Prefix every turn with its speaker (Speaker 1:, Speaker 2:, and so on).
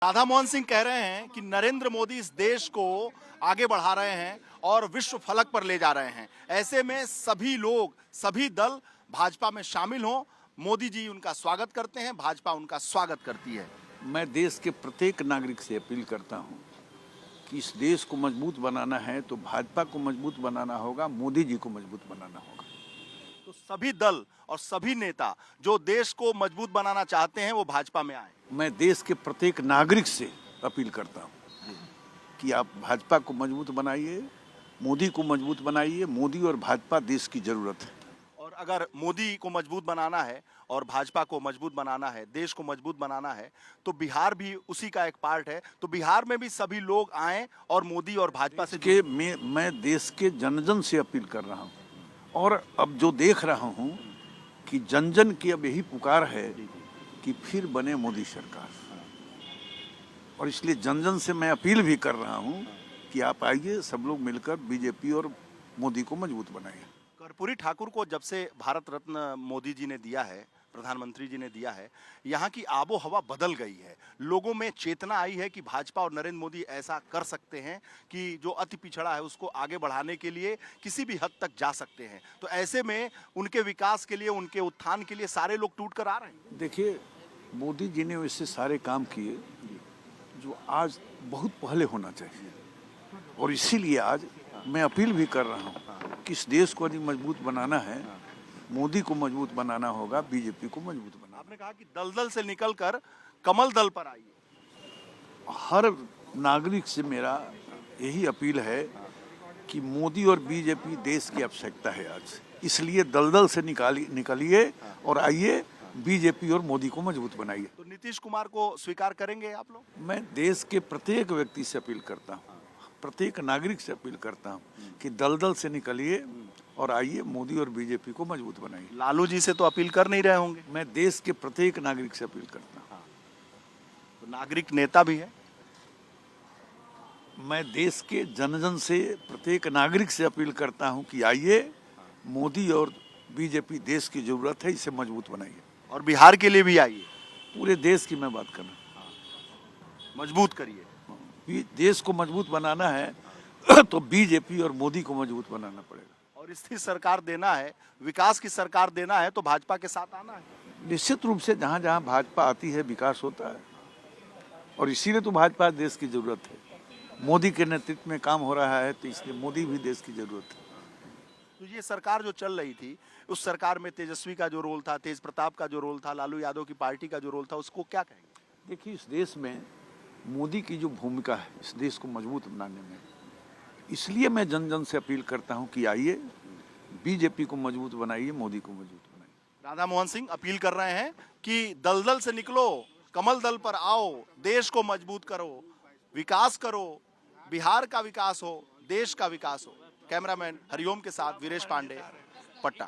Speaker 1: राधा मोहन सिंह कह रहे हैं कि नरेंद्र मोदी इस देश को आगे बढ़ा रहे हैं और विश्व फलक पर ले जा रहे हैं। ऐसे में सभी लोग, सभी दल भाजपा में शामिल हों। मोदी जी उनका स्वागत करते हैं, भाजपा उनका स्वागत करती है।
Speaker 2: मैं देश के प्रत्येक नागरिक से अपील करता हूं कि इस देश को मजबूत बनाना है तो भाजपा को मजबूत बनाना होगा, मोदी जी को मजबूत बनाना होगा।
Speaker 1: तो सभी दल और सभी नेता जो देश को मजबूत बनाना चाहते हैं वो भाजपा में आए।
Speaker 2: मैं देश के प्रत्येक नागरिक से अपील करता हूं कि आप भाजपा को मजबूत बनाइए, मोदी को मजबूत बनाइए। मोदी और भाजपा देश की जरूरत है।
Speaker 1: और अगर मोदी को मजबूत बनाना है और भाजपा को मजबूत बनाना है, देश को मजबूत बनाना है, तो बिहार भी उसी का एक पार्ट है। तो बिहार में भी सभी लोग आए और मोदी और भाजपा से
Speaker 2: के मैं देश के जन जन से अपील कर रहा हूँ। और अब जो देख रहा हूँ कि जन जन की अब यही पुकार है कि फिर बने मोदी सरकार। और इसलिए जन जन से मैं अपील भी कर रहा हूँ कि आप आइए, सब लोग मिलकर बीजेपी और मोदी को मजबूत बनाइए।
Speaker 1: कर्पूरी ठाकुर को जब से भारत रत्न मोदी जी ने दिया है, प्रधानमंत्री जी ने दिया है, यहाँ की आबो हवा बदल गई है। लोगों में चेतना आई है कि भाजपा और नरेंद्र मोदी ऐसा कर सकते हैं कि जो अति पिछड़ा है उसको आगे बढ़ाने के लिए किसी भी हद तक जा सकते हैं। तो ऐसे में उनके विकास के लिए, उनके उत्थान के लिए सारे लोग टूट कर आ रहे हैं।
Speaker 2: देखिए, मोदी जी ने वैसे सारे काम किए जो आज बहुत पहले होना चाहिए। और इसीलिए आज मैं अपील भी कर रहा हूँ कि इस देश को अधिक मजबूत बनाना है, मोदी को मजबूत बनाना होगा, बीजेपी को मजबूत बनाना।
Speaker 1: आपने कहा कि दलदल से निकलकर कमल दल पर आइए।
Speaker 2: हर नागरिक से मेरा यही अपील है कि मोदी और बीजेपी देश की आवश्यकता है आज। इसलिए दलदल से निकलिए और आइए, बीजेपी और मोदी को मजबूत बनाइए।
Speaker 1: तो नीतीश कुमार को स्वीकार करेंगे आप लोग?
Speaker 2: मैं देश के प्रत्येक व्यक्ति से अपील करता हूँ, प्रत्येक नागरिक से अपील करता हूँ कि दलदल से निकलिए और आइए, मोदी और बीजेपी को मजबूत बनाइए।
Speaker 1: लालू जी से तो अपील कर नहीं रहे होंगे?
Speaker 2: मैं देश के प्रत्येक नागरिक से अपील करता हूँ।
Speaker 1: तो नागरिक नेता भी है?
Speaker 2: मैं देश के जन जन से, प्रत्येक नागरिक से अपील करता हूँ कि आइए, मोदी और बीजेपी देश की जरूरत है, इसे मजबूत बनाइए।
Speaker 1: और बिहार के लिए भी आइए।
Speaker 2: पूरे देश की मैं बात कर रहा हूँ।
Speaker 1: मजबूत करिए।
Speaker 2: देश को मजबूत बनाना है तो बीजेपी और मोदी को मजबूत बनाना पड़ेगा।
Speaker 1: और स्थिर सरकार देना है, विकास की सरकार देना है तो भाजपा के साथ आना है।
Speaker 2: निश्चित रूप से जहाँ जहाँ भाजपा आती है विकास होता है। और इसीलिए तो भाजपा देश की जरूरत है। मोदी के नेतृत्व में काम हो रहा है तो इसलिए मोदी भी देश की जरूरत है।
Speaker 1: तो ये सरकार जो चल रही थी, उस सरकार में तेजस्वी का जो रोल था, तेज प्रताप का जो रोल था, लालू यादव की पार्टी का जो रोल था, उसको क्या कहेंगे?
Speaker 2: देखिए, इस देश में मोदी की जो भूमिका है इस देश को मजबूत बनाने में, इसलिए मैं जन जन से अपील करता हूं कि आइए, बीजेपी को मजबूत बनाइए, मोदी को मजबूत बनाइए।
Speaker 1: राधा मोहन सिंह अपील कर रहे हैं कि दलदल से निकलो, कमल दल पर आओ, देश को मजबूत करो, विकास करो, बिहार का विकास हो, देश का विकास हो। कैमरामैन हरिओम के साथ वीरेश पांडे, पटना।